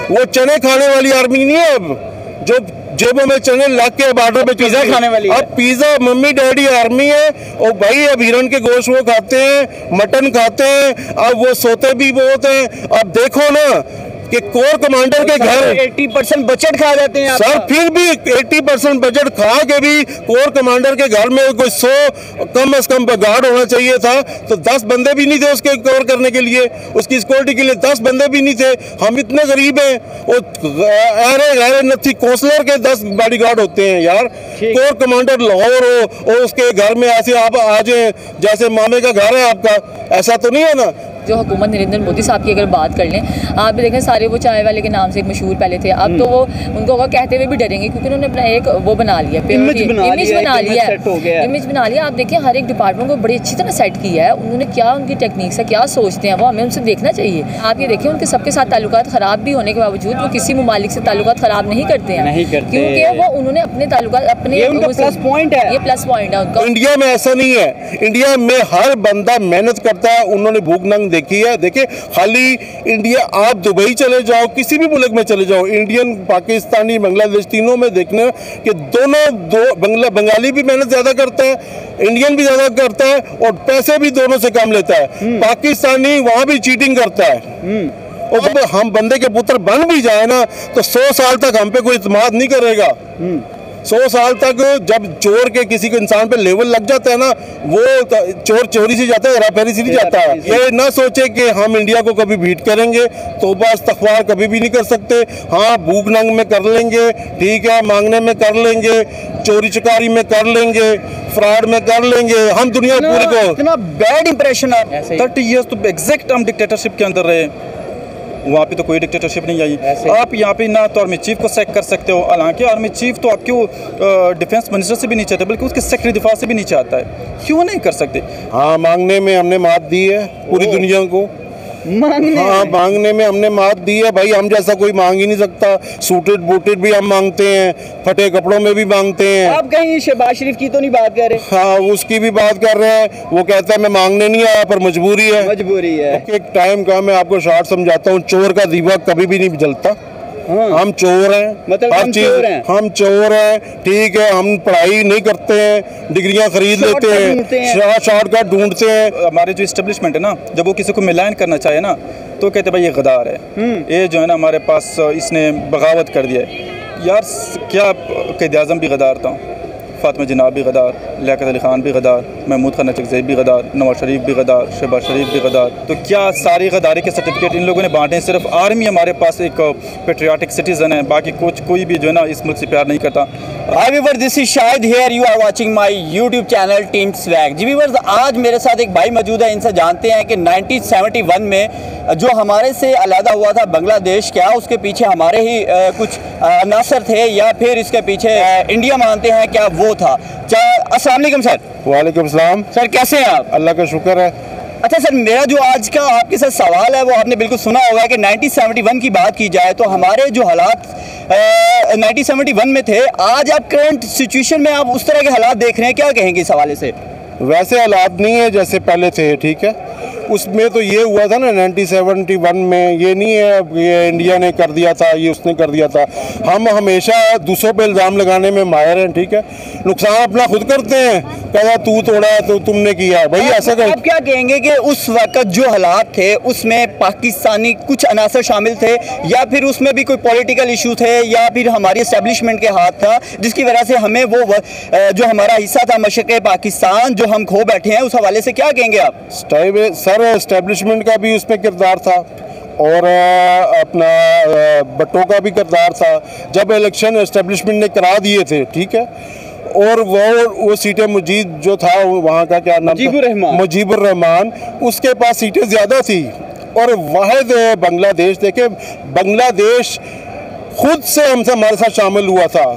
वो चने खाने वाली आर्मी नहीं है अब, जो जेबों में चने ला के बॉर्डर पे पिज्जा खाने वाली अब पिज्जा मम्मी डैडी आर्मी है। और भाई अब हिरन के गोश्त वो खाते हैं, मटन खाते हैं, अब वो सोते भी बहुत हैं। अब देखो ना कि कोर कमांडर के घर 80% बजट खा जाते हैं सर, फिर भी 80% बजट खा के भी कोर कमांडर के घर में कोई 100 कम से कम गार्ड होना चाहिए था, तो 10 बंदे भी नहीं थे उसके कवर करने के लिए, उसकी सिक्योरिटी के लिए 10 बंदे भी नहीं थे। हम इतने गरीब हैं, और अरे नथी कौंसलर के 10 बॉडीगार्ड होते हैं यार। कोर कमांडर लाहौर हो और उसके घर में ऐसे आप आ जाए जैसे मामे का घर है आपका, ऐसा तो नहीं है ना। जो हुकूमत नरेंद्र मोदी साहब की अगर बात कर लें, आप भी देखें सारे वो चाय वाले के नाम से एक मशहूर पहले थे, अब तो वो उनको कहते हुए भी डरेंगे क्योंकि उन्होंने अपना एक वो बना लिया, इमेज बना लिया। आप देखें हर एक डिपार्टमेंट को बड़ी अच्छी तरह सेट किया है उन्होंने। क्या उनकी टेक्निक्स है, क्या सोचते हैं वो, हमें उनसे देखना चाहिए। आप ये देखें उनके सबके साथ ताल्लुकात ख़राब भी होने के बावजूद वो किसी ममालिक से ताल्लुकात ख़राब नहीं करते हैं, क्योंकि वो उन्होंने अपने ताल्लुकात अपने प्लस पॉइंट है, ये प्लस पॉइंट है उनका। इंडिया में ऐसा नहीं है, इंडिया में हर बंदा मेहनत करता है। उन्होंने भूख नंग देखी है। देखिए खाली इंडिया, आप दुबई चले जाओ, किसी भी मुल्क में चले जाओ, इंडियन, पाकिस्तानी, बांग्लादेश तीनों में देखने कि दोनों बंगाली भी मेहनत ज्यादा करता है, इंडियन भी ज्यादा करता है, और पैसे भी दोनों से कम लेता है। पाकिस्तानी वहां भी चीटिंग करता है। और जब हम बंदे के पुत्र बन भी जाए ना तो 100 साल तक हम पे कोई इत्मीनान नहीं करेगा। 100 साल तक जब चोर के किसी को इंसान पे लेवल लग जाता है ना, वो चोर चोरी से जाता है, हेराफेरी से नहीं जाता है। ये ना सोचे कि हम इंडिया को कभी बीट करेंगे, तौबा इस्तग़फ़ार कभी भी नहीं कर सकते। हाँ, भूख नंग में कर लेंगे, ठीक है, मांगने में कर लेंगे, चोरी चकारी में कर लेंगे, फ्रॉड में कर लेंगे, हम दुनिया पूरी को। इतना बैड इंप्रेशन है। 30 ईयर्स तो एग्जैक्ट हम डिक्टेटरशिप के अंदर रहे, वहाँ पे तो कोई डिक्टेटरशिप नहीं आई। आप यहाँ पे ना तो आर्मी चीफ को सैक कर सकते हो, हालांकि आर्मी चीफ तो आपके डिफेंस मिनिस्टर से भी नहीं चाहते, बल्कि उसके सेक्रेटरी दिफा से भी नहीं चाहता है। क्यों नहीं कर सकते? हाँ, मांगने में हमने मात दी है पूरी दुनिया को। मांगने में हमने मात दी है भाई। हम जैसा कोई मांग ही नहीं सकता। सूटेड बूटेड भी हम मांगते हैं, फटे कपड़ों में भी मांगते हैं। आप कहीं शहबाज शरीफ की तो नहीं बात कर रहे? हाँ, उसकी भी बात कर रहे हैं। वो कहता है मैं मांगने नहीं आया पर मजबूरी है। एक टाइम का मैं आपको शॉर्ट समझाता हूँ। चोर का दीवा कभी भी नहीं जलता। हाँ। हम चोर हैं, मतलब हर चीज हम चोर हैं, ठीक है। हम पढ़ाई नहीं करते हैं, डिग्रियां खरीद लेते हैं, शॉर्टकट ढूंढते हैं। हमारे जो इस्टेब्लिशमेंट है ना, जब वो किसी को मिलान करना चाहे ना तो कहते भाई ये गद्दार है, ये जो है ना हमारे पास इसने बगावत कर दिया है। यार क्या क़ायद-ए-आज़म भी गद्दार था, फातिमा जिन्ना भी गद्दार, लियाकत अली खान भी गद्दार, महमूद खान नचकज़ई भी गद्दार, नवाज शरीफ भी गद्दार, शहबाज शरीफ भी गद्दार। तो क्या सारी गद्दारी के सर्टिफिकेट इन लोगों ने बांटे? सिर्फ आर्मी हमारे पास एक पेट्रियाटिक सिटीज़न है, बाकी कोई भी जो है ना इस मुल्क से प्यार नहीं करता। Hi viewers, this is Shahid here, you are watching my YouTube channel team swag. जी व्यूअर्स, आज मेरे साथ एक भाई मौजूद है, इनसे जानते हैं कि 1971 में जो हमारे से अलहदा हुआ था बांग्लादेश, क्या उसके पीछे हमारे ही कुछ अनासर थे या फिर इसके पीछे इंडिया मानते हैं, क्या वो था? अस्सलाम वालेकुम सर। वालेकुम सलाम सर, कैसे हैं आप? अल्लाह का शुक्र है। अच्छा सर, मेरा जो आज का आपके साथ सवाल है वो आपने बिल्कुल सुना होगा कि 1971 की बात की जाए तो हमारे जो हालात 1971 में थे, आज आप करंट सिचुएशन में आप उस तरह के हालात देख रहे हैं, क्या कहेंगे इस हवाले से? वैसे हालात नहीं है जैसे पहले थे, ठीक है। उसमें तो ये हुआ था ना 1971 में, ये नहीं है ये इंडिया ने कर दिया था, ये उसने कर दिया था। हम हमेशा दूसरों पे इल्ज़ाम लगाने में माहिर हैं, ठीक है। नुकसान अपना खुद करते हैं, कहता तू तोड़ा है तो तुमने किया है भाई, ऐसा कर। आप क्या कहेंगे कि उस वक्त जो हालात थे उसमें पाकिस्तानी कुछ अनासर शामिल थे या फिर उसमें भी कोई पॉलिटिकल इशू थे या फिर हमारी एस्टेब्लिशमेंट के हाथ था जिसकी वजह से हमें वो जो हमारा हिस्सा था मशरिक़ पाकिस्तान जो हम खो बैठे हैं, उस हवाले से क्या कहेंगे आप? सर, एस्टेब्लिशमेंट का भी उसमें किरदार था और अपना भट्टो का भी किरदार था। जब इलेक्शन एस्टेब्लिशमेंट ने करा दिए थे, ठीक है, और वो सीटें मुजीब जो था वहाँ का क्या नाम था, मुजीबुर रहमान, उसके पास सीटें ज़्यादा थी। और वाहिद बांग्लादेश, देखे बांग्लादेश खुद से हमसे हमारे साथ शामिल हुआ था।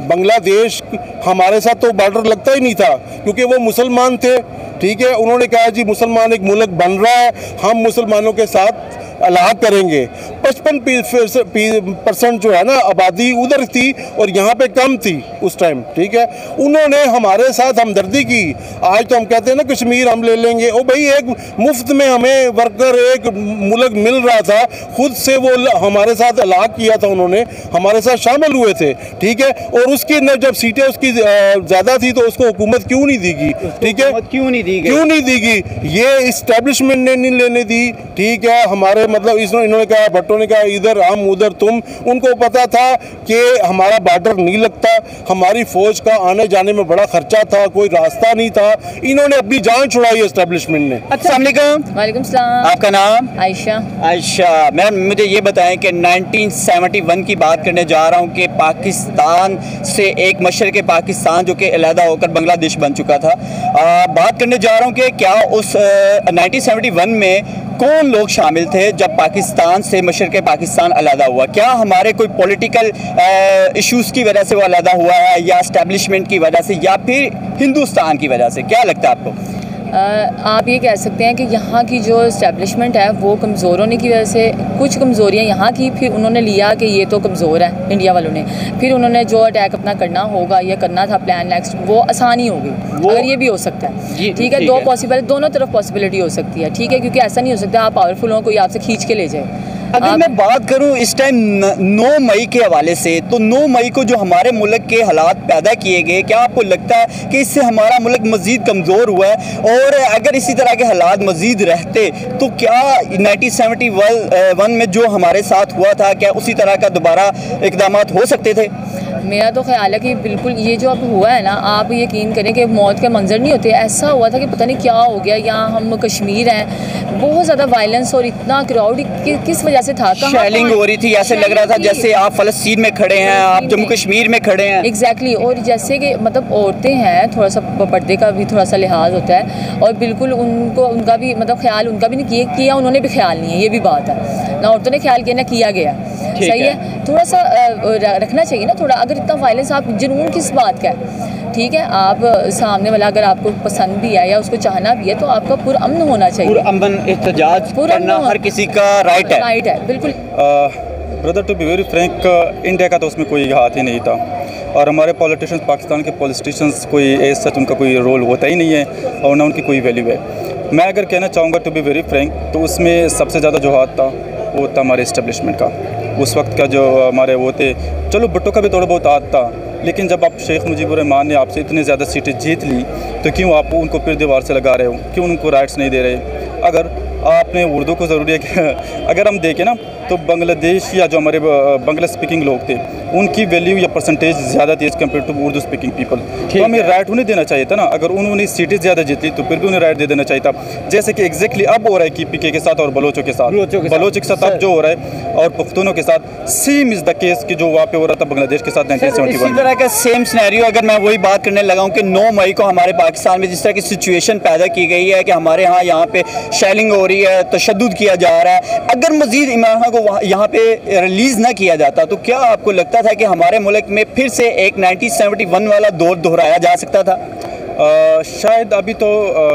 बांग्लादेश हमारे साथ तो बॉर्डर लगता ही नहीं था क्योंकि वो मुसलमान थे, ठीक है। उन्होंने कहा जी मुसलमान एक मुल्क बन रहा है, हम मुसलमानों के साथ अलग करेंगे। 55% जो है ना आबादी उधर थी और यहाँ पे कम थी उस टाइम, ठीक है। उन्होंने हमारे साथ हमदर्दी की। आज तो हम कहते हैं ना कश्मीर हम ले लेंगे, ओ भाई एक मुफ्त में हमें वर्कर एक मुल्क मिल रहा था, खुद से वो हमारे साथ अलग किया था, उन्होंने हमारे साथ शामिल हुए थे, ठीक है। और उसकी जब सीटें उसकी ज़्यादा थी तो उसको हुकूमत क्यों नहीं देगी, ठीक है, क्यों नहीं दी, ये इस्टेब्लिशमेंट ने नहीं लेने दी, ठीक है। हमारे मतलब इन्होंने कहा, भट्टो ने कहा इधर हम उधर तुम, उनको पता था कि हमारा बॉर्डर नहीं लगता, हमारी फौज का आने जाने में बड़ा खर्चा था, कोई रास्ता नहीं था, इन्होंने अपनी जान छुड़ाई इस्टेब्लिशमेंट ने। अस्सलाम वालेकुम। वालेकुम सलाम। आपका नाम? आयशा। मैम मुझे ये बताएं कि 1971 की बात करने जा रहा हूँ कि पाकिस्तान से एक मशरक़ पाकिस्तान जो कि अलहदा होकर बांग्लादेश बन चुका था, बात करने जा रहा हूँ कि क्या उस 1971 में कौन लोग शामिल थे जब पाकिस्तान से मशरक़ पाकिस्तान अलहदा हुआ? क्या हमारे कोई पॉलिटिकल इश्यूज़ की वजह से वो अलहदा हुआ है, या इस्टेब्लिशमेंट की वजह से, या फिर हिंदुस्तान की वजह से? क्या लगता है आपको? आप ये कह सकते हैं कि यहाँ की जो इस्टेब्लिशमेंट है वो कमज़ोर होने की वजह से, कुछ कमज़ोरियाँ यहाँ की, फिर उन्होंने लिया कि ये तो कमज़ोर है इंडिया वालों ने, फिर उन्होंने जो अटैक अपना करना होगा या करना था प्लान नेक्स्ट, वो आसानी हो गई। अगर ये भी हो सकता है, ठीक है, दो पॉसिबल, दोनों तरफ पॉसिबिलिटी हो सकती है, ठीक है, क्योंकि ऐसा नहीं हो सकता आप पावरफुल हो कोई आपसे खींच के ले जाए। अगर मैं बात करूं इस टाइम 9 मई के हवाले से, तो 9 मई को जो हमारे मुल्क के हालात पैदा किए गए, क्या आपको लगता है कि इससे हमारा मुल्क मज़ीद कमज़ोर हुआ है? और अगर इसी तरह के हालात मज़ीद रहते तो क्या 1971 में जो हमारे साथ हुआ था, क्या उसी तरह का दोबारा इक़दाम हो सकते थे? मेरा तो ख्याल है कि बिल्कुल ये जो अब हुआ है ना, आप यकीन करें कि मौत के मंजर नहीं होते, ऐसा हुआ था कि पता नहीं क्या हो गया। यहाँ हम कश्मीर हैं, बहुत ज़्यादा वायलेंस और इतना क्राउड किस वजह से था, शेलिंग हो रही थी, ऐसे लग रहा था जैसे आप फ़लस्तीन में खड़े हैं, आप जम्मू कश्मीर में खड़े हैं। एग्जैक्टली। और जैसे कि मतलब औरतें हैं, थोड़ा सा पर्दे का भी थोड़ा सा लिहाज होता है, और बिल्कुल उनको उनका भी मतलब ख्याल उनका भी नहीं किया, उन्होंने भी ख्याल नहीं है, ये भी बात है ना, औरतों ने ख्याल किया ना किया गया, सही है। थोड़ा सा रखना चाहिए ना थोड़ा, अगर इतना वायलेंस, आप जुनून किस बात का है, ठीक है, आप सामने वाला अगर आपको पसंद भी है या उसको चाहना भी है तो आपका पुरअमन होना चाहिए, पुरअमन एहतजाज करना हर किसी का राइट है, बिल्कुल। Brother to be very frank, India का तो उसमें कोई हाथ ही नहीं था, और हमारे पॉलिटिशियंस, पाकिस्तान के पॉलिटिशियंस कोई एज सच उनका कोई रोल होता ही नहीं है और ना उनकी कोई वैल्यू है। मैं अगर कहना चाहूँगा टू बी वेरी फ्रैंक, तो उसमें सबसे ज़्यादा जो हाथ था वो था हमारे इस्टेब्लिशमेंट का। उस वक्त का जो हमारे वो थे, चलो भुट्टो का भी थोड़ा बहुत हाथ था, लेकिन जब आप शेख मुजीबुर रहमान ने आपसे इतनी ज़्यादा सीटें जीत ली तो क्यों आप उनको फिर दीवार से लगा रहे हो, क्यों उनको राइट्स नहीं दे रहे? अगर आपने उर्दू को ज़रूरी है कि अगर हम देखें ना तो बांग्लादेश या जो हमारे बांग्ला स्पीकिंग लोग थे उनकी वैल्यू या परसेंटेज ज़्यादा थी as compare to Urdu speaking people, तो हमें राइट उन्हें देना चाहिए था ना। अगर उन्होंने सीटें ज़्यादा जीत ली तो फिर भी उन्हें राइट दे देना चाहिए था, जैसे कि एग्जैक्टली अब हो रहा है कि पीके के साथ और बलोचों के साथ, बलोच के साथ अब जो हो रहा है और पुख्तूनों के साथ सेम इज़ द केस कि जो वहाँ पे हो रहा था बांग्लादेश के साथ 1971 इसी तरह का सेम सिनेरियो। अगर मैं वही बात करने लगा हूँ कि 9 मई को हमारे पाकिस्तान में जिस तरह की सिचुएशन पैदा की गई है कि हमारे यहाँ पे शेलिंग हो रही है, तशद्दुद किया जा रहा है, अगर मज़ीद इमरान खान को यहाँ पे रिलीज़ ना किया जाता तो क्या आपको लगता था कि हमारे मुल्क में फिर से एक 1971 वाला दौर दोहराया जा सकता था? शायद अभी तो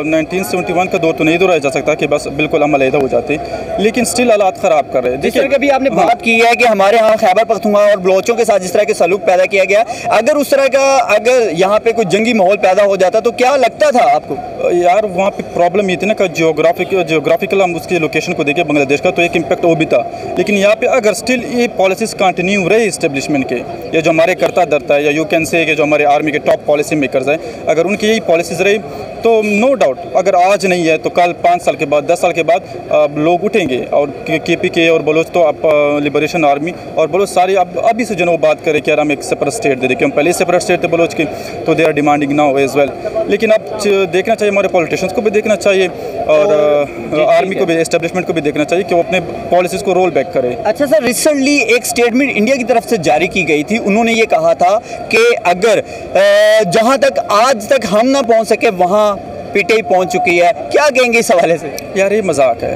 1971 का दौर तो नहीं दोहराया जा सकता कि बस बिल्कुल हम अलहदा हो जाते, लेकिन स्टिल हालात ख़राब कर रहे हैं। जिस तरह कभी आपने बात की है कि हमारे यहाँ खैबर पख्तूनख्वा और बलोचों के साथ जिस तरह के सलूक पैदा किया गया, अगर उस तरह का अगर यहाँ पे कोई जंगी माहौल पैदा हो जाता तो क्या लगता था आपको? यार वहाँ पे प्रॉब्लम ये थी ना कि जियोग्राफिकल हम उसकी लोकेशन को देखें बांग्लादेश का, तो एक इम्पैक्ट वो भी था, लेकिन यहाँ पे अगर स्टिल ये पॉलिसीज कंटिन्यू रहे इस्टेब्लिशमेंट के, या जो हमारे करता धरता है, या यू कैन से कि जो हमारे आर्मी के टॉप पॉलिसी मेकर्स हैं, अगर उनकी यही पॉलिसीज रही तो नो डाउट अगर आज नहीं है तो कल 5 साल के बाद 10 साल के बाद लोग उठेंगे, और KPK और बलोच तो अब लिबरेशन आर्मी और बलोच सारी अब अभी से जो वो बात करें कि यार हम एक सेपरेट स्टेट दे दें, कि हम पहले सेपरेट स्टेट थे बलोच के, तो they are demanding now as well. लेकिन अब देखना चाहिए, हमारे पॉलिटिशियंस को भी देखना चाहिए और आर्मी को भी, एस्टेब्लिशमेंट को भी देखना चाहिए कि वो अपने पॉलिसीज़ को रोल बैक करे। अच्छा सर, रिसेंटली एक स्टेटमेंट इंडिया की तरफ से जारी की गई थी, उन्होंने ये कहा था कि अगर जहाँ तक आज तक हम ना पहुँच सके वहाँ पीटीआई पहुंच चुकी है, क्या कहेंगे इस हवाले से? यार ये मजाक है,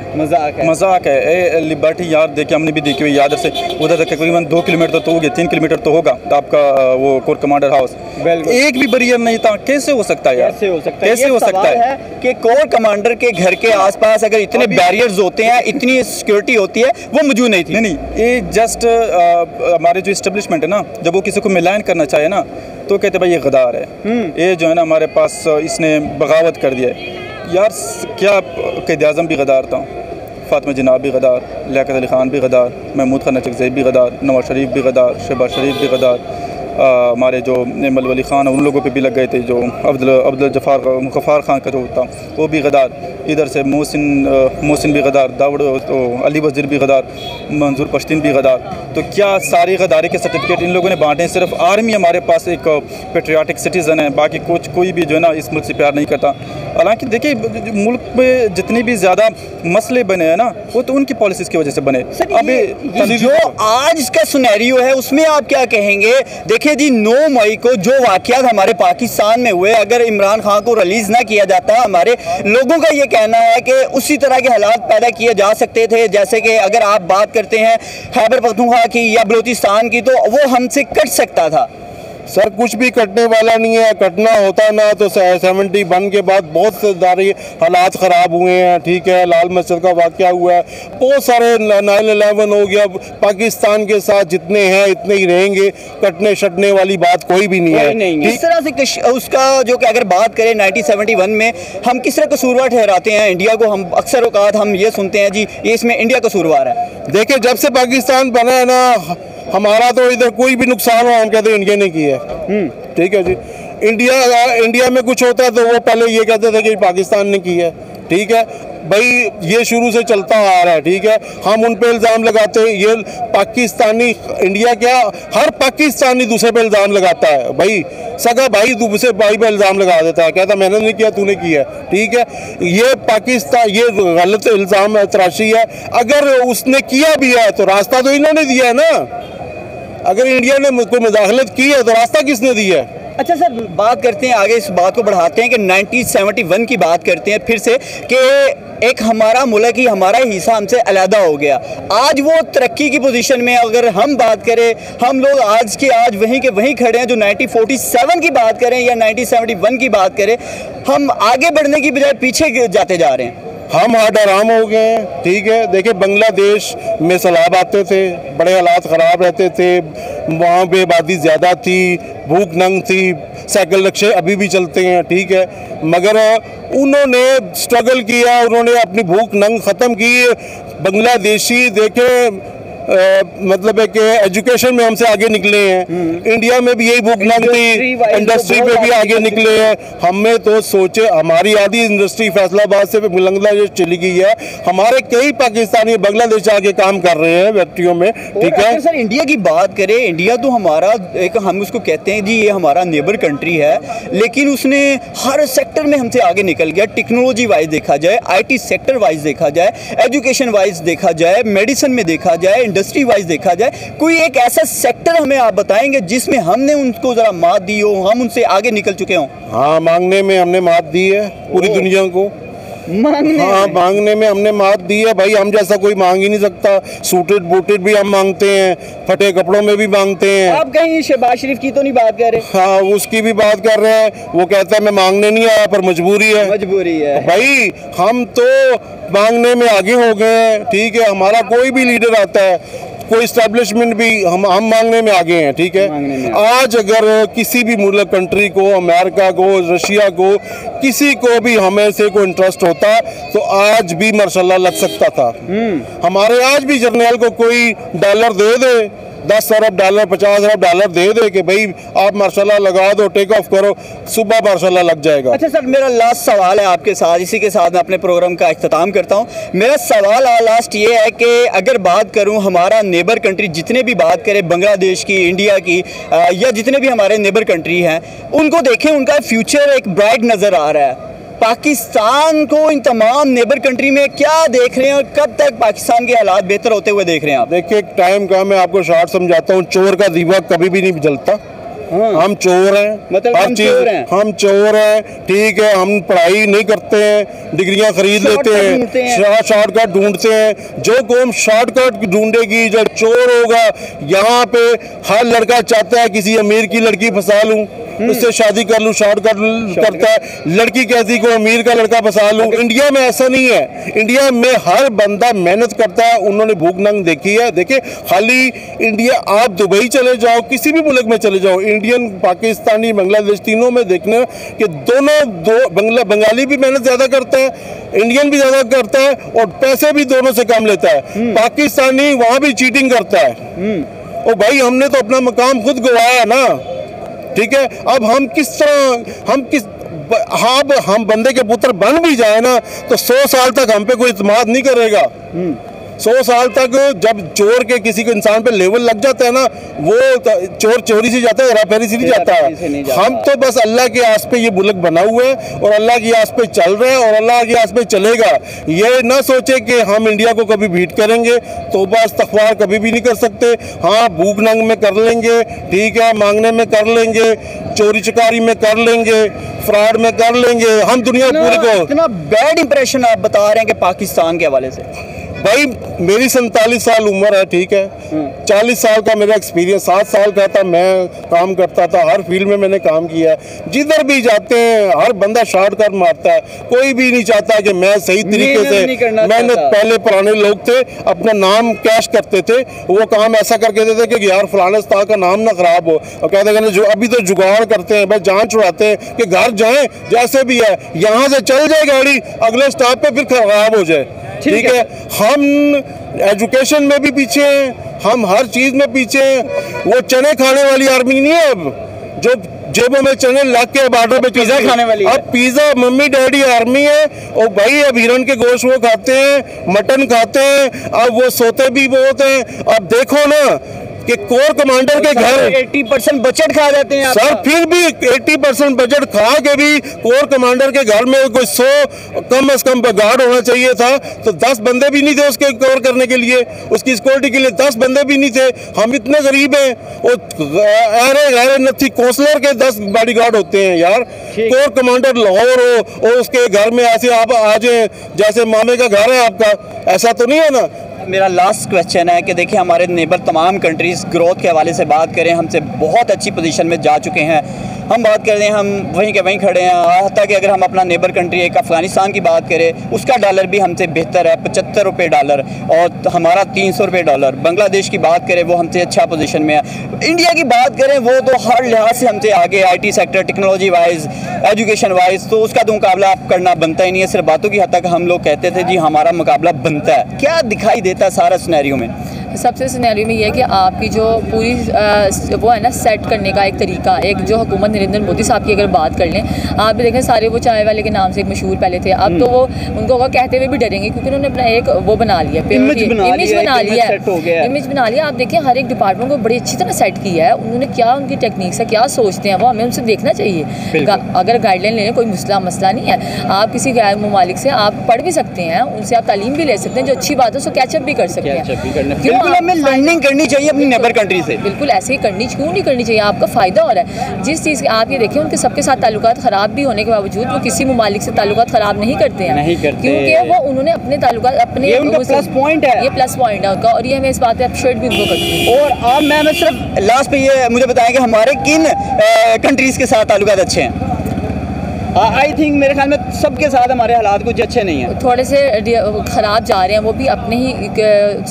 मजाक है। लिबर्टी यार देखिए, हमने भी देखी हुई याद से उधर तक तकरीबन 2 किलोमीटर तो होगा, 3 किलोमीटर तो होगा आपका वो कोर कमांडर हाउस, एक भी बैरियर नहीं था। कैसे हो सकता है यार, कैसे हो सकता है कि कोर कमांडर के घर के आसपास अगर इतने बैरियर्स होते हैं, इतनी सिक्योरिटी होती है, वो मौजूद नहीं थी? नहीं, ये जस्ट हमारे जो इस्टेब्लिशमेंट है ना, जब वो किसी को मिलान करना चाहे ना तो कहते भाई ये गद्दार है, ये जो है ना हमारे पास इसने बगावत कर दिया है। यार क्या क़ायद आज़म भी गद्दार था, फातिमा जनाब भी गद्दार, लियाकत अली ख़ान भी गद्दार, महमूद खान नचकज़ई भी गद्दार, नवाज शरीफ भी गद्दार, शहबाज शरीफ भी गद्दार, हमारे जो मलवली अली ख़ान उन लोगों पे भी लग गए थे, जो अब्दुल गफ़ार ख़ान का जो था वो भी गद्दार, इधर से मोहसिन भी गद्दार, दाऊद तो अली वज़ीर भी गद्दार, मंजूर पश्तीन भी गद्दार। तो क्या सारी गद्दारी के सर्टिफिकेट इन लोगों ने बांटे? सिर्फ आर्मी हमारे पास एक पेट्रियाटिक सिटीज़न है, बाकी कोई भी जो है ना इस मुल्क से प्यार नहीं करता। हालांकि देखिए, मुल्क में जितने भी ज़्यादा मसले बने हैं ना, वो तो उनकी पॉलिसीज़ की वजह से बने। अभी जो आज का सिनेरियो है उसमें आप क्या कहेंगे? देखिए जी, 9 मई को जो वाक़यात हमारे पाकिस्तान में हुए, अगर इमरान खान को रिलीज़ ना किया जाता, हमारे लोगों का ये कहना है कि उसी तरह के हालात पैदा किए जा सकते थे। जैसे कि अगर आप बात करते हैं खैबर पख्तूनख्वा की या बलूचिस्तान की, तो वो हमसे कट सकता था। सर कुछ भी कटने वाला नहीं है, कटना होता ना तो 71 के बाद बहुत सारे हालात ख़राब हुए हैं, ठीक है। लाल मस्जिद का वाक़या हुआ है, बहुत सारे 9/11 हो गया, पाकिस्तान के साथ जितने हैं इतने ही रहेंगे, कटने शटने वाली बात कोई भी नहीं है। इस तरह से उसका जो कि अगर बात करें 1971 में हम किस तरह कसूरवार ठहराते हैं इंडिया को? हम अक्सर औकात हम ये सुनते हैं जी ये इसमें इंडिया कसूरवार है। देखिए, जब से पाकिस्तान बना है ना, हमारा तो इधर कोई भी नुकसान हो हम कहते हैं इंडिया ने किया है, ठीक है जी। इंडिया में कुछ होता है तो वो पहले ये कहते थे कि पाकिस्तान ने किया है, ठीक है भाई, ये शुरू से चलता आ रहा है, ठीक है। हम उन पे इल्ज़ाम लगाते हैं, ये पाकिस्तानी, इंडिया क्या हर पाकिस्तानी दूसरे पे इल्ज़ाम लगाता है भाई, सगा भाई दूसरे भाई पे इल्ज़ाम लगा देता है, कहता मैंने नहीं किया तूने किया, ठीक है। ये पाकिस्तान, ये गलत इल्ज़ाम तराशी है। अगर उसने किया भी है तो रास्ता तो इन्होंने दिया है ना, अगर इंडिया ने कोई मुदाखलत की है तो रास्ता किसने दिया है? अच्छा सर, बात करते हैं आगे, इस बात को बढ़ाते हैं कि 1971 की बात करते हैं फिर से कि एक हमारा मुल्क ही, हमारा हिस्सा हमसे अलहदा हो गया। आज वो तरक्की की पोजीशन में, अगर हम बात करें, हम लोग आज के आज वहीं के वहीं खड़े हैं। जो 1947 की बात करें या 1971 की बात करें, हम आगे बढ़ने की बजाय पीछे जाते जा रहे हैं। हम हार्ड आराम हो गए हैं, ठीक है। देखिए, बांग्लादेश में सैलाब आते थे, बड़े हालात ख़राब रहते थे, वहाँ पे आबादी ज़्यादा थी, भूख नंग थी, साइकिल रिक्शे अभी भी चलते हैं, ठीक है। मगर उन्होंने स्ट्रगल किया, उन्होंने अपनी भूख नंग ख़त्म की। बांग्लादेशी देखे मतलब है कि एजुकेशन में हमसे आगे निकले हैं, इंडिया में भी यही भूख नंग थी, इंडस्ट्री पे भी आगे निकले हैं। हमें तो सोचे, हमारी आधी इंडस्ट्री फैसलाबाद से बांग्लादेश चली गई है, हमारे कई पाकिस्तानी बांग्लादेश आके काम कर रहे हैं फैक्ट्रियों में, ठीक है। सर इंडिया की बात करें, इंडिया तो हमारा एक, हम उसको कहते हैं जी ये हमारा नेबर कंट्री है, लेकिन उसने हर सेक्टर में हमसे आगे निकल गया। टेक्नोलॉजी वाइज देखा जाए, IT सेक्टर वाइज देखा जाए, एजुकेशन वाइज देखा जाए, मेडिसिन में देखा जाए, इंडस्ट्री वाइज देखा जाए, कोई एक ऐसा सेक्टर हमें आप बताएंगे जिसमें हमने उनको जरा मात दी हो, हम उनसे आगे निकल चुके हों? हाँ, मांगने में हमने मात दी है पूरी दुनिया को, मांगने में हमने मात दी है भाई। हम जैसा कोई मांग ही नहीं सकता। सूटेड बूटेड भी हम मांगते हैं, फटे कपड़ों में भी मांगते हैं। आप कहीं शहबाज शरीफ की तो नहीं बात कर रहे? हाँ, उसकी भी बात कर रहे हैं। वो कहता है मैं मांगने नहीं आया पर मजबूरी है भाई। हम तो मांगने में आगे हो गए हैं, ठीक है। हमारा कोई भी लीडर आता है, कोई इस्टेब्लिशमेंट भी, हम मांगने में आगे हैं, ठीक है। आज अगर किसी भी मुल्क कंट्री को, अमेरिका को, रशिया को, किसी को भी हमें से कोई इंटरेस्ट होता तो आज भी माशाल्लाह लग सकता था। हमारे आज भी जर्नल को कोई डॉलर दे दे, 10 अरब डॉलर, 50 अरब डॉलर दे दे कि भाई आप माशाल्लाह लगा दो, टेक ऑफ करो, सुबह माशाल्लाह लग जाएगा। अच्छा सर, मेरा लास्ट सवाल है आपके साथ, इसी के साथ मैं अपने प्रोग्राम का इख्तिताम करता हूँ। मेरा सवाल लास्ट ये है कि अगर बात करूँ हमारा नेबर कंट्री, जितने भी बात करें बांग्लादेश की, इंडिया की, या जितने भी हमारे नेबर कंट्री हैं, उनको देखें, उनका फ्यूचर एक ब्राइट नज़र आ रहा है। पाकिस्तान को इन तमाम नेबर कंट्री में क्या देख रहे हैं और कब तक पाकिस्तान के हालात बेहतर होते हुए देख रहे हैं आप? देखिए, टाइम का मैं आपको शॉर्ट समझाता हूँ। चोर का दीवा कभी भी नहीं जलता, हम चोर हैं, मतलब हर हम चीज चोर हैं। हम चोर हैं, ठीक है। हम पढ़ाई नहीं करते हैं, डिग्रियां खरीद लेते हैं, शॉर्टकट ढूंढते हैं। जो कौम शॉर्टकट ढूंढेगी, जो चोर होगा, यहाँ पे हर लड़का चाहता है किसी अमीर की लड़की फंसा लूं, उससे शादी कर लूं, शॉर्टकट करता है। लड़की कहती को अमीर का लड़का फंसा लूं। इंडिया में ऐसा नहीं है। इंडिया में हर बंदा मेहनत करता है। उन्होंने भूख नंग देखी है। देखिए, खाली इंडिया, आप दुबई चले जाओ, किसी भी मुल्क में चले जाओ, इंडियन, पाकिस्तानी, बांग्लादेश, तीनों में देखने कि बंगाली भी मेहनत ज्यादा करता है, इंडियन भी ज्यादा करता है, और पैसे भी दोनों से कम लेता है। पाकिस्तानी वहां भी चीटिंग करता है। और भाई, हमने तो अपना मकाम खुद गवाया ना, ठीक है। अब हम किस तरह, हम बंदे के पुत्र बन भी जाए ना, तो 100 साल तक हम पे कोई इत्मीनान नहीं करेगा। 100 साल तक जब चोर के किसी को इंसान पे लेवल लग जाता है ना, वो चोर चोरी से जाता है, हेराफेरी से नहीं जाता है। हम तो बस अल्लाह के आस पे ये मुल्क बना हुआ है, और अल्लाह की आस पे चल रहे हैं, और अल्लाह की आस पे चलेगा। ये ना सोचे कि हम इंडिया को कभी बीट करेंगे, तो बस इस्तग़फ़ार कभी भी नहीं कर सकते। हाँ, भूख नंग में कर लेंगे, ठीक है, मांगने में कर लेंगे, चोरी चकारी में कर लेंगे, फ्रॉड में कर लेंगे। हम दुनिया पूरी को इतना बैड इंप्रेशन आप बता रहे हैं कि पाकिस्तान के हवाले से। भाई, मेरी 47 साल उम्र है, ठीक है। 40 साल का मेरा एक्सपीरियंस, 7 साल का था, मैं काम करता था, हर फील्ड में मैंने काम किया है। जिधर भी जाते हैं हर बंदा शॉर्टकट मारता है। कोई भी नहीं चाहता कि मैं सही तरीके से मेहनत, पहले पुराने लोग थे, अपना नाम कैश करते थे, वो काम ऐसा करके देते कि यार फलाने उस्ताद का नाम ना खराब हो, और कहते हैं जो अभी तो जुगाड़ करते हैं, बस जान छुड़ाते हैं कि घर जाएं जैसे भी है, यहाँ से चल जाए गाड़ी, अगले स्टॉप पे फिर खराब हो जाए, ठीक है। हम एजुकेशन में भी पीछे हैं, हम हर चीज में पीछे हैं। वो चने खाने वाली आर्मी नहीं है अब, जो जेबों में चने लाख के बार्डर पे पिज़्ज़ा खाने वाली है। अब पिज़्ज़ा मम्मी डैडी आर्मी है। और भाई, अब हिरन के गोश्त वो खाते हैं, मटन खाते हैं, अब वो सोते भी बहुत हैं। अब देखो ना कि कोर कमांडर के घर 80% बजट खा जाते हैं सर, फिर भी 80% बजट खा के भी कोर कमांडर के घर में कोई 100 कम से कम गार्ड होना चाहिए था, तो 10 बंदे भी नहीं थे उसके कवर करने के लिए, उसकी सिक्योरिटी के लिए 10 बंदे भी नहीं थे। हम इतने गरीब हैं, वो नथी कौंसलर के 10 बॉडीगार्ड होते हैं यार। कोर कमांडर लाहौर हो और उसके घर में ऐसे आप आ जाए जैसे मामे का घर है आपका, ऐसा तो नहीं है ना। मेरा लास्ट क्वेश्चन है कि देखिए, हमारे नेबर तमाम कंट्रीज़ ग्रोथ के हवाले से बात करें, हमसे बहुत अच्छी पोजीशन में जा चुके हैं। हम बात कर रहे हैं, हम वहीं के वहीं खड़े हैं। हत्ता कि अगर हम अपना नेबर कंट्री एक अफ़गानिस्तान की बात करें, उसका डॉलर भी हमसे बेहतर है, 75 रुपये डॉलर, और हमारा 300 रुपये डॉलर। बांग्लादेश की बात करें, वो हमसे अच्छा पोजीशन में है। इंडिया की बात करें, वो तो हर लिहाज से हमसे आगे, IT sector, technology wise, education wise, तो उसका तो मुकाबला करना बनता ही नहीं है। सिर्फ बातों की हद तक हम लोग कहते थे जी हमारा मुकाबला बनता है। क्या दिखाई देता है सारा सिनेरियो में? सबसे सिनेरियो में ये है कि आपकी जो पूरी वो है ना, सेट करने का एक तरीका, एक जो हुकूमत नरेंद्र मोदी साहब की अगर बात कर लें, आप भी देखें, सारे वो चाय वाले के नाम से एक मशहूर पहले थे, अब तो वो उनको कहते हुए भी डरेंगे, क्योंकि उन्होंने अपना एक वो बना लिया, इमेज बना लिया। आप देखें, हर एक डिपार्टमेंट को बड़ी अच्छी तरह सेट किया है उन्होंने। क्या उनकी टेक्निक्स है, क्या सोचते हैं वो, हमें उनसे देखना चाहिए। अगर गाइडलाइन लेने कोई मसला नहीं है, आप किसी गैर ममालिक से आप पढ़ भी सकते हैं, उनसे आप तालीम भी ले सकते हैं, जो अच्छी बात है उसको कैचअप भी कर सकते हैं। हमें लर्निंग करनी चाहिए अपनी नेबर कंट्री से। बिल्कुल ऐसे ही क्यों नहीं करनी चाहिए, आपका फ़ायदा हो रहा है। जिस चीज़ आप ये देखें, उनके सबके साथ ताल्लुकात ख़राब भी होने के बावजूद वो किसी ममालिक से ताल्लुकात ख़राब नहीं करते हैं, क्योंकि वो उन्होंने अपने ताल्लुकात अपने, ये उनका प्लस पॉइंट है, ये प्लस पॉइंट है उनका, और ये हमें इस बात पर अप्रिशिएट भी उनको करती है। और आप मैं सिर्फ लास्ट पे ये मुझे बताएं कि हमारे किन कंट्रीज़ के साथ ताल्लुकात अच्छे हैं? आई थिंक मेरे ख्याल में सबके साथ हमारे हालात कुछ अच्छे नहीं हैं, थोड़े से ख़राब जा रहे हैं, वो भी अपने ही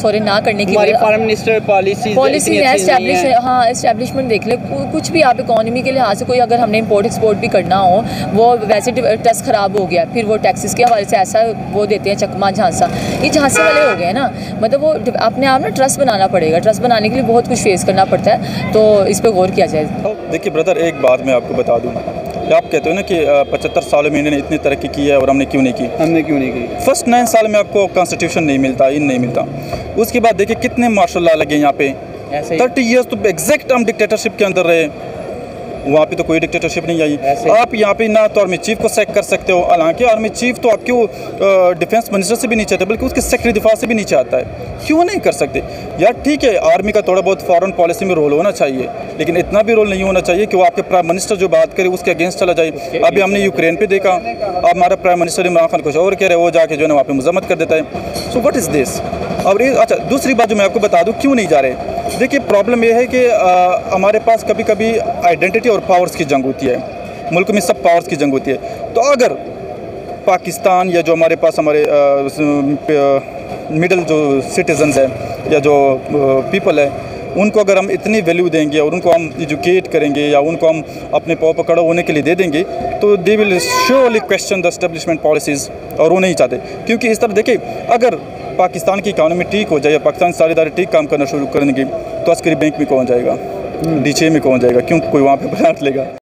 सॉरी ना करने की हमारी फॉरेन मिनिस्टर पॉलिसी है एस्टैब्लिशमेंट देख ले। कुछ भी आप इकोनॉमी के लिहाज से कोई अगर हमने इंपोर्ट एक्सपोर्ट भी करना हो, वो वैसे ट्रस्ट ख़राब हो गया, फिर वो टैक्सेस के हवाले से ऐसा वो देते हैं चकमा झांसा, ये झांसे वाले हो गए ना। मतलब वो अपने आप ना ट्रस्ट बनाना पड़ेगा, ट्रस्ट बनाने के लिए बहुत कुछ फेस करना पड़ता है, तो इस पर गौर किया जाए। देखिए ब्रदर, एक बात मैं आपको बता दूँ, आप कहते हो ना कि 75 सालों में इन्होंने इतनी तरक्की की है और हमने क्यों नहीं की। फर्स्ट 9 साल में आपको कॉन्स्टिट्यूशन नहीं मिलता, इन नहीं मिलता। उसके बाद देखिए कितने मार्शल लॉ लगे यहाँ पे, 30 ईयर्स तो एग्जैक्ट हम डिक्टेटरशिप के अंदर रहे। वहाँ पे तो कोई डिक्टेटरशिप नहीं आई। आप यहाँ पे ना तो आर्मी चीफ को सैक कर सकते हो, हालांकि आर्मी चीफ तो आपके डिफेंस मिनिस्टर से भी नहीं चाहते, बल्कि उसके सेक्रेटरी दिफा से भी नहीं चाहता है। क्यों नहीं कर सकते यार? ठीक है, आर्मी का थोड़ा बहुत फॉरेन पॉलिसी में रोल होना चाहिए, लेकिन इतना भी रोल नहीं होना चाहिए कि वो आपके प्राइम मिनिस्टर जो बात करे उसके अगेंस्ट चला जाए। अभी हमने यूक्रेन पे देखा, अब हमारा प्राइम मिनिस्टर इमरान खान कुछ और कह रहे हैं, वो जाके जो है वहाँ पे मजम्मत कर देता है। So what is this? और ये अच्छा, दूसरी बात जो मैं आपको बता दूँ क्यों नहीं जा रहे, देखिए प्रॉब्लम ये है कि हमारे पास कभी कभी आइडेंटिटी और पावर्स की जंग होती है, मुल्क में सब पावर्स की जंग होती है। तो अगर पाकिस्तान या जो हमारे पास हमारे मिडिल जो सिटीजन्स हैं या जो पीपल है, उनको अगर हम इतनी वैल्यू देंगे और उनको हम एजुकेट करेंगे या उनको हम अपने पाँव पर खड़ा होने के लिए दे देंगे, तो they will surely question the establishment policies, और वो नहीं चाहते। क्योंकि इस तरह देखिए, अगर पाकिस्तान की इकानमी ठीक हो जाए या पाकिस्तान सारी इदारे ठीक काम करना शुरू करेंगे, तो अस्करी बैंक में कौन जाएगा, डीचे में कौन जाएगा, क्यों कोई वहाँ पे प्लांट लेगा।